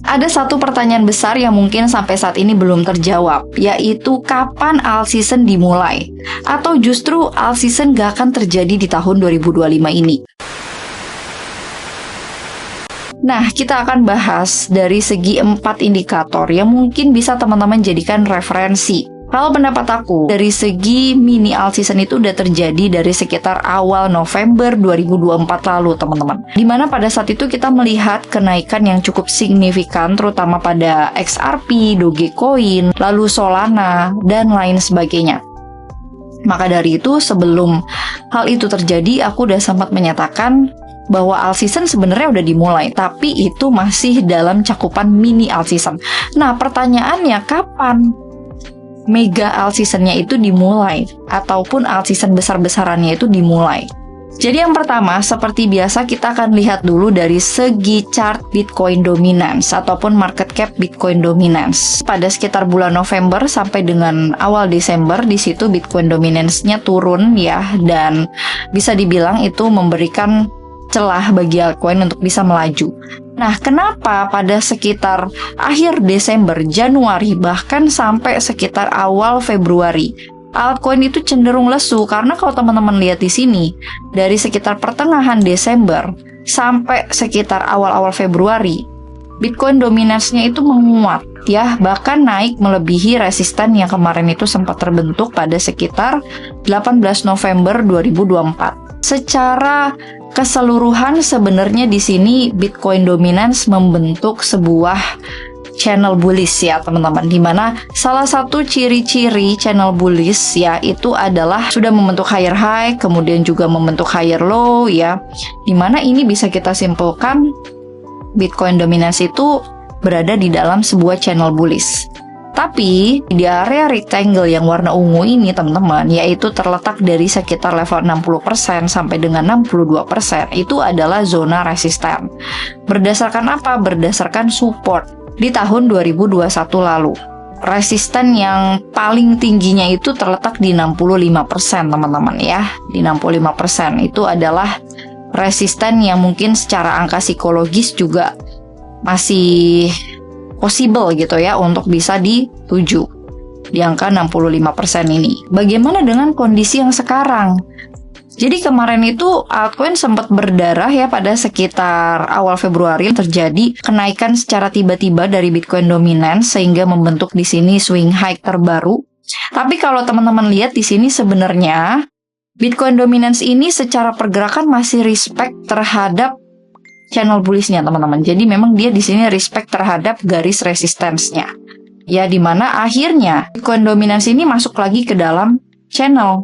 Ada satu pertanyaan besar yang mungkin sampai saat ini belum terjawab, yaitu kapan alt season dimulai? Atau justru alt season gak akan terjadi di tahun 2025 ini? Nah, kita akan bahas dari segi 4 indikator yang mungkin bisa teman-teman jadikan referensi. Kalau pendapat aku, dari segi mini alt season itu udah terjadi dari sekitar awal November 2024 lalu, teman-teman. Dimana pada saat itu kita melihat kenaikan yang cukup signifikan, terutama pada XRP, Dogecoin, lalu Solana, dan lain sebagainya. Maka dari itu, sebelum hal itu terjadi, aku udah sempat menyatakan bahwa alt season sebenarnya udah dimulai, tapi itu masih dalam cakupan mini alt season. Nah, pertanyaannya kapan mega alt seasonnya itu dimulai, ataupun alt season besar-besarannya itu dimulai? Jadi yang pertama, seperti biasa kita akan lihat dulu dari segi chart Bitcoin dominance ataupun market cap Bitcoin dominance. Pada sekitar bulan November sampai dengan awal Desember, di situ Bitcoin dominance-nya turun ya, dan bisa dibilang itu memberikan celah bagi altcoin untuk bisa melaju. Nah, kenapa pada sekitar akhir Desember, Januari, bahkan sampai sekitar awal Februari, altcoin itu cenderung lesu? Karena kalau teman-teman lihat di sini, dari sekitar pertengahan Desember sampai sekitar awal-awal Februari, Bitcoin dominance-nya itu menguat ya, bahkan naik melebihi resisten yang kemarin itu sempat terbentuk pada sekitar 18 November 2024. Secara keseluruhan sebenarnya di sini Bitcoin dominance membentuk sebuah channel bullish ya teman-teman, dimana salah satu ciri-ciri channel bullish ya itu adalah sudah membentuk higher high, kemudian juga membentuk higher low ya, dimana ini bisa kita simpulkan Bitcoin dominance itu berada di dalam sebuah channel bullish. Tapi di area rectangle yang warna ungu ini teman-teman, yaitu terletak dari sekitar level 60% sampai dengan 62%, itu adalah zona resisten. Berdasarkan apa? Berdasarkan support di tahun 2021 lalu. Resisten yang paling tingginya itu terletak di 65% teman-teman ya. Di 65% itu adalah resisten yang mungkin secara angka psikologis juga masih possible gitu ya untuk bisa dituju di angka 65% ini. Bagaimana dengan kondisi yang sekarang? Jadi kemarin itu altcoin sempat berdarah ya, pada sekitar awal Februari terjadi kenaikan secara tiba-tiba dari Bitcoin dominance sehingga membentuk di sini swing high terbaru. Tapi kalau teman-teman lihat di sini sebenarnya Bitcoin dominance ini secara pergerakan masih respect terhadap channel bullish-nya teman-teman. Jadi memang dia di sini respect terhadap garis resistance-nya. Ya, dimana akhirnya Bitcoin dominance ini masuk lagi ke dalam channel.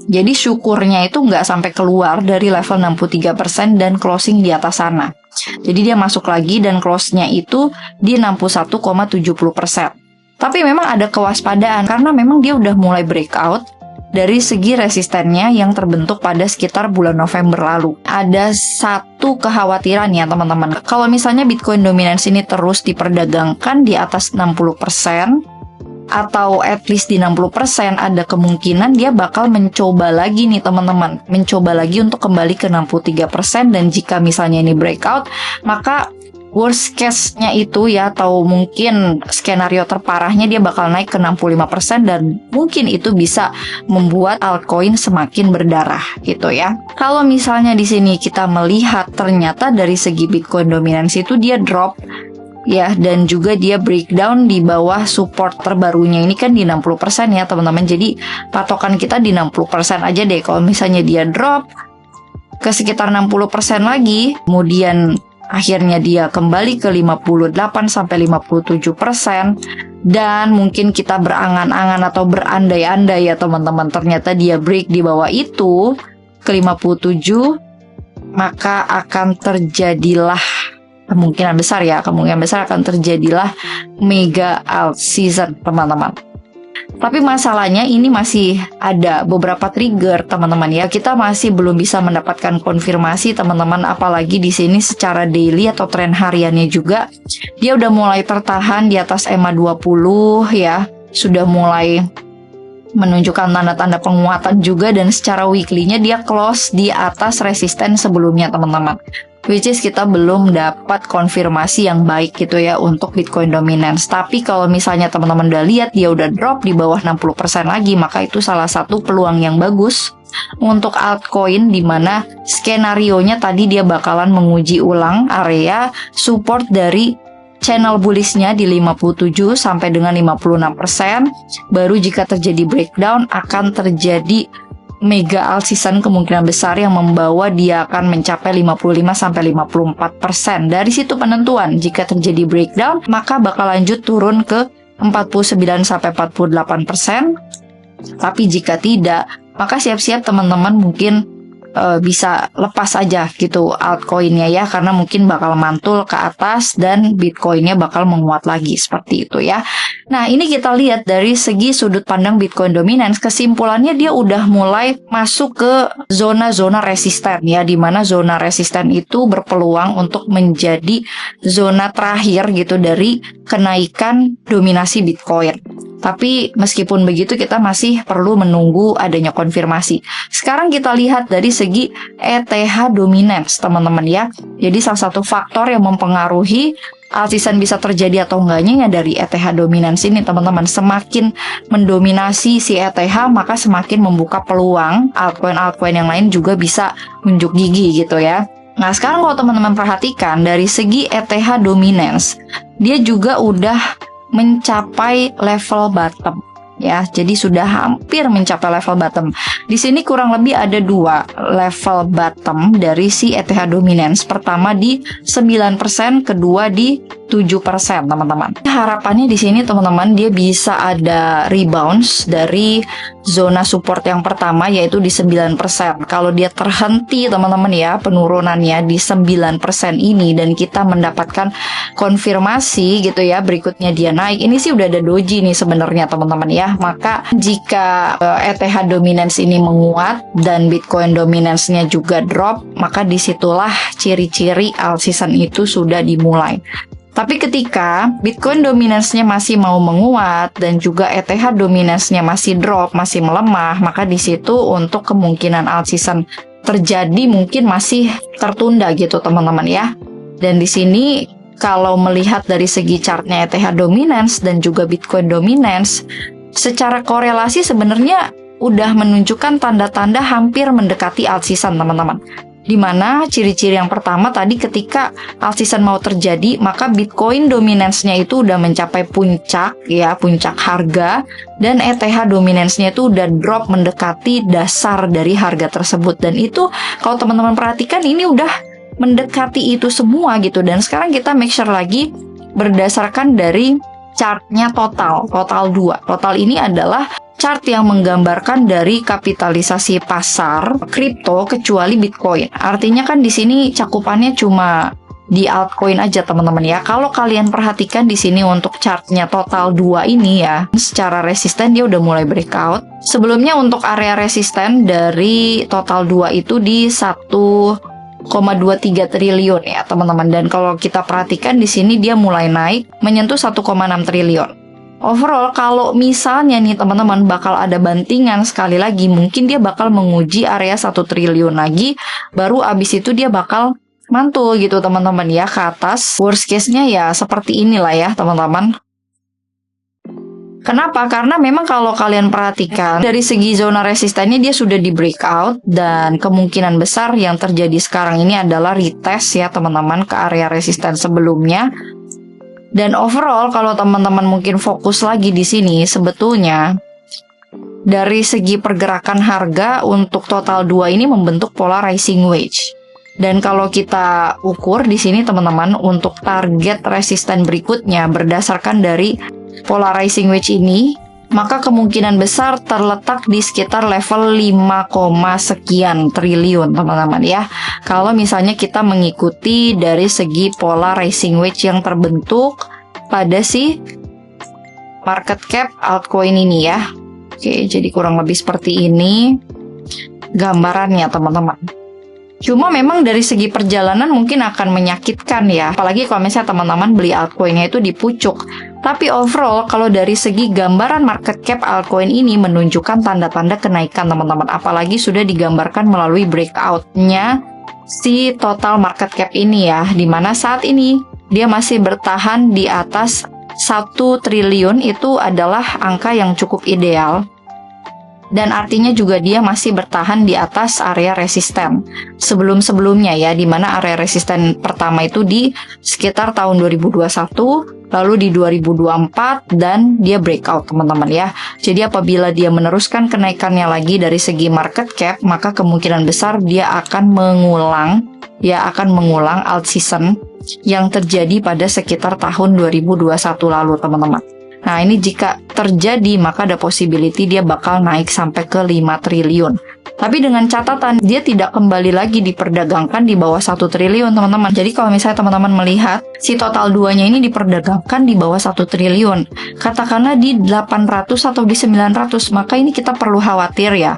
Jadi syukurnya itu nggak sampai keluar dari level 63% dan closing di atas sana. Jadi dia masuk lagi dan close-nya itu di 61,70%. Tapi memang ada kewaspadaan karena memang dia udah mulai breakout dari segi resistennya yang terbentuk pada sekitar bulan November lalu. Ada satu kekhawatiran ya teman-teman. Kalau misalnya Bitcoin dominance ini terus diperdagangkan di atas 60%, atau at least di 60%, ada kemungkinan dia bakal mencoba lagi nih teman-teman. Mencoba lagi untuk kembali ke 63%, dan jika misalnya ini breakout, maka worst case-nya itu ya, atau mungkin skenario terparahnya dia bakal naik ke 65% dan mungkin itu bisa membuat altcoin semakin berdarah gitu ya. Kalau misalnya di sini kita melihat ternyata dari segi Bitcoin dominance itu dia drop ya, dan juga dia breakdown di bawah support terbarunya ini kan di 60% ya teman-teman. Jadi patokan kita di 60% aja deh. Kalau misalnya dia drop ke sekitar 60% lagi, kemudian akhirnya dia kembali ke 58-57%, dan mungkin kita berangan-angan atau berandai-andai ya teman-teman, ternyata dia break di bawah itu ke 57, maka akan terjadilah kemungkinan besar akan terjadilah mega alt season teman-teman. Tapi masalahnya ini masih ada beberapa trigger teman-teman ya. Kita masih belum bisa mendapatkan konfirmasi teman-teman, apalagi di sini secara daily atau tren hariannya juga dia udah mulai tertahan di atas EMA 20 ya. Sudah mulai menunjukkan tanda-tanda penguatan juga, dan secara weekly-nya dia close di atas resisten sebelumnya teman-teman. which is kita belum dapat konfirmasi yang baik gitu ya untuk Bitcoin dominance. Tapi kalau misalnya teman-teman udah lihat dia udah drop di bawah 60% lagi, maka itu salah satu peluang yang bagus untuk altcoin, dimana skenarionya tadi dia bakalan menguji ulang area support dari channel bullishnya di 57 sampai dengan 56%. Baru jika terjadi breakdown akan terjadi mega alt season kemungkinan besar yang membawa dia akan mencapai 55 sampai 54%. Dari situ penentuan, jika terjadi breakdown maka bakal lanjut turun ke 49 sampai 48%. Tapi jika tidak, maka siap-siap teman-teman mungkin bisa lepas aja gitu altcoinnya ya, karena mungkin bakal mantul ke atas dan Bitcoinnya bakal menguat lagi seperti itu ya. Nah, ini kita lihat dari segi sudut pandang Bitcoin dominance, kesimpulannya dia udah mulai masuk ke zona-zona resisten ya, dimana zona resisten itu berpeluang untuk menjadi zona terakhir gitu dari kenaikan dominasi Bitcoin. Tapi meskipun begitu kita masih perlu menunggu adanya konfirmasi. Sekarang kita lihat dari segi ETH dominance teman-teman ya. Jadi salah satu faktor yang mempengaruhi alt season bisa terjadi atau enggaknya ya dari ETH dominance ini teman-teman. Semakin mendominasi si ETH maka semakin membuka peluang altcoin-altcoin yang lain juga bisa unjuk gigi gitu ya. Nah, sekarang kalau teman-teman perhatikan dari segi ETH dominance, dia juga udah mencapai level bottom ya. Jadi sudah hampir mencapai level bottom. Di sini kurang lebih ada dua level bottom dari si ETH dominance. Pertama di 9%, kedua di 7% teman-teman. Harapannya di sini teman-teman dia bisa ada rebounds dari zona support yang pertama yaitu di 9%. Kalau dia terhenti teman-teman ya penurunannya di 9% ini dan kita mendapatkan konfirmasi gitu ya berikutnya dia naik, ini sih udah ada doji nih sebenarnya teman-teman ya. Maka jika ETH dominance ini menguat dan Bitcoin dominance-nya juga drop, maka disitulah ciri-ciri alt season itu sudah dimulai. Tapi ketika Bitcoin dominance-nya masih mau menguat dan juga ETH dominance-nya masih drop, masih melemah, maka di situ untuk kemungkinan alt season terjadi mungkin masih tertunda gitu teman-teman ya. Dan di sini kalau melihat dari segi chartnya ETH dominance dan juga Bitcoin dominance, secara korelasi sebenarnya udah menunjukkan tanda-tanda hampir mendekati alt season teman-teman. Dimana ciri-ciri yang pertama tadi ketika alt season mau terjadi, maka Bitcoin dominance-nya itu udah mencapai puncak ya, puncak harga, dan ETH dominance-nya itu udah drop mendekati dasar dari harga tersebut. Dan itu kalau teman-teman perhatikan ini udah mendekati itu semua gitu. Dan sekarang kita make sure lagi berdasarkan dari chartnya total 2. Total ini adalah chart yang menggambarkan dari kapitalisasi pasar kripto kecuali Bitcoin. Artinya kan di sini cakupannya cuma di altcoin aja teman-teman ya. Kalau kalian perhatikan di sini untuk chartnya total 2 ini ya, secara resisten dia udah mulai breakout. Sebelumnya untuk area resisten dari total 2 itu di 1,23 triliun ya teman-teman. Dan kalau kita perhatikan di sini dia mulai naik menyentuh 1,6 triliun. Overall, kalau misalnya nih teman-teman bakal ada bantingan sekali lagi, mungkin dia bakal menguji area 1 triliun lagi, baru abis itu dia bakal mantul gitu teman-teman ya ke atas. Worst case-nya ya seperti inilah ya teman-teman. Kenapa? Karena memang kalau kalian perhatikan dari segi zona resistennya dia sudah di breakout, dan kemungkinan besar yang terjadi sekarang ini adalah retest ya teman-teman ke area resisten sebelumnya. Dan overall kalau teman-teman mungkin fokus lagi di sini, sebetulnya dari segi pergerakan harga untuk total 2 ini membentuk pola rising wedge. Dan kalau kita ukur di sini teman-teman untuk target resisten berikutnya berdasarkan dari pola rising wedge ini, maka kemungkinan besar terletak di sekitar level 5, sekian triliun teman-teman ya. Kalau misalnya kita mengikuti dari segi pola rising wedge yang terbentuk pada si market cap altcoin ini ya. Oke, jadi kurang lebih seperti ini gambarannya teman-teman. Cuma memang dari segi perjalanan mungkin akan menyakitkan ya, apalagi kalau misalnya teman-teman beli altcoinnya itu di pucuk. Tapi overall kalau dari segi gambaran market cap altcoin ini menunjukkan tanda-tanda kenaikan teman-teman, apalagi sudah digambarkan melalui breakout-nya si total market cap ini ya, dimana saat ini dia masih bertahan di atas 1 triliun. Itu adalah angka yang cukup ideal. Dan artinya juga dia masih bertahan di atas area resisten sebelum-sebelumnya ya, di mana area resisten pertama itu di sekitar tahun 2021, lalu di 2024, dan dia breakout teman-teman ya. Jadi apabila dia meneruskan kenaikannya lagi dari segi market cap, maka kemungkinan besar dia akan mengulang alt season yang terjadi pada sekitar tahun 2021 lalu teman-teman. Nah, ini jika terjadi maka ada possibility dia bakal naik sampai ke 5 triliun. Tapi dengan catatan dia tidak kembali lagi diperdagangkan di bawah 1 triliun teman-teman. Jadi kalau misalnya teman-teman melihat si total 2-nya ini diperdagangkan di bawah 1 triliun, katakanlah di 800 atau di 900, maka ini kita perlu khawatir ya.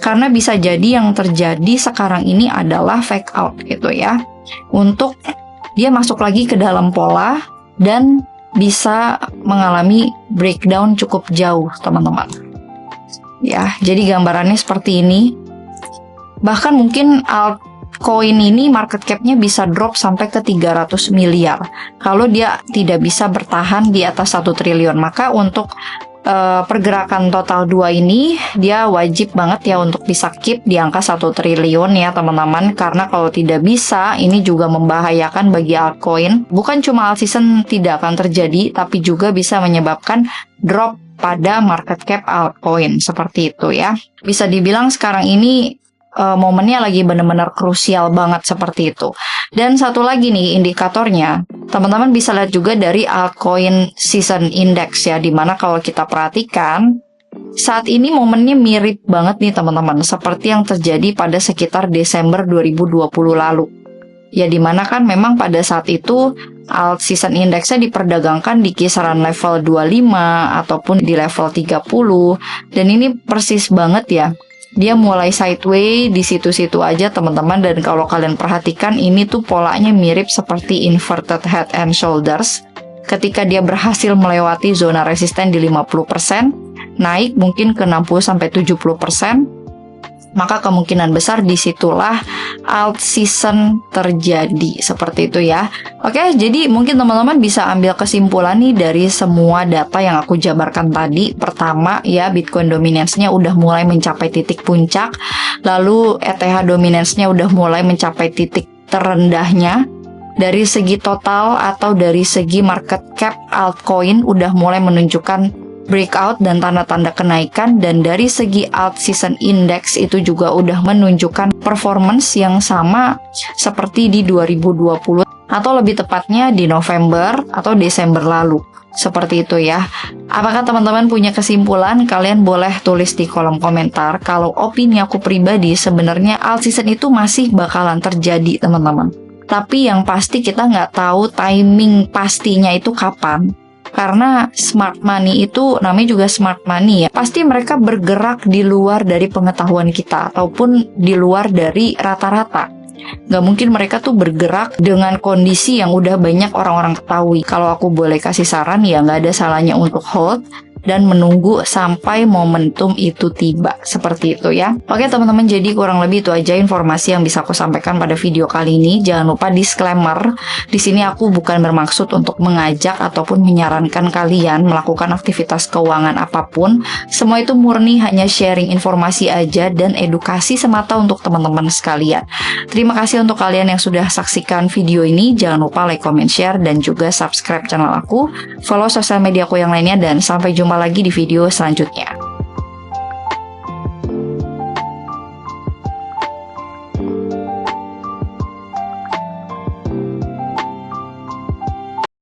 Karena bisa jadi yang terjadi sekarang ini adalah fake out gitu ya. Untuk dia masuk lagi ke dalam pola dan bisa mengalami breakdown cukup jauh teman-teman ya. Jadi gambarannya seperti ini. Bahkan mungkin altcoin ini market cap-nya bisa drop sampai ke 300 miliar kalau dia tidak bisa bertahan di atas 1 triliun. Maka untuk pergerakan total 2 ini dia wajib banget ya untuk bisa keep di angka 1 triliun ya teman-teman. Karena kalau tidak bisa, ini juga membahayakan bagi altcoin. Bukan cuma alt season tidak akan terjadi, tapi juga bisa menyebabkan drop pada market cap altcoin seperti itu ya. Bisa dibilang sekarang ini momennya lagi benar-benar krusial banget seperti itu. Dan satu lagi nih indikatornya, teman-teman bisa lihat juga dari altcoin season index ya, dimana kalau kita perhatikan saat ini momennya mirip banget nih teman-teman, seperti yang terjadi pada sekitar Desember 2020 lalu. Ya, dimana kan memang pada saat itu alt season indexnya diperdagangkan di kisaran level 25 ataupun di level 30. Dan ini persis banget ya, dia mulai sideways di situ-situ aja teman-teman. Dan kalau kalian perhatikan ini tuh polanya mirip seperti inverted head and shoulders. Ketika dia berhasil melewati zona resisten di 50%, naik mungkin ke 60-70%, maka kemungkinan besar disitulah alt season terjadi seperti itu ya. Oke, jadi mungkin teman-teman bisa ambil kesimpulan nih dari semua data yang aku jabarkan tadi. Pertama ya, Bitcoin dominance-nya udah mulai mencapai titik puncak, lalu ETH dominance-nya udah mulai mencapai titik terendahnya. Dari segi total atau dari segi market cap altcoin udah mulai menunjukkan breakout dan tanda-tanda kenaikan. Dan dari segi alt season index itu juga udah menunjukkan performance yang sama seperti di 2020 atau lebih tepatnya di November atau Desember lalu. Seperti itu ya. Apakah teman-teman punya kesimpulan? Kalian boleh tulis di kolom komentar. Kalau opini aku pribadi, sebenarnya alt season itu masih bakalan terjadi teman-teman. Tapi yang pasti kita nggak tahu timing pastinya itu kapan. Karena smart money itu namanya juga smart money ya. Pasti mereka bergerak di luar dari pengetahuan kita ataupun di luar dari rata-rata. Nggak mungkin mereka tuh bergerak dengan kondisi yang udah banyak orang-orang ketahui. Kalau aku boleh kasih saran ya, nggak ada salahnya untuk hold dan menunggu sampai momentum itu tiba. Seperti itu ya. Oke teman-teman, jadi kurang lebih itu aja informasi yang bisa aku sampaikan pada video kali ini. Jangan lupa disclaimer, di sini aku bukan bermaksud untuk mengajak ataupun menyarankan kalian melakukan aktivitas keuangan apapun. Semua itu murni hanya sharing informasi aja dan edukasi semata untuk teman-teman sekalian. Terima kasih untuk kalian yang sudah saksikan video ini. Jangan lupa like, comment, share, dan juga subscribe channel aku. Follow sosial media aku yang lainnya, dan sampai jumpa lagi di video selanjutnya.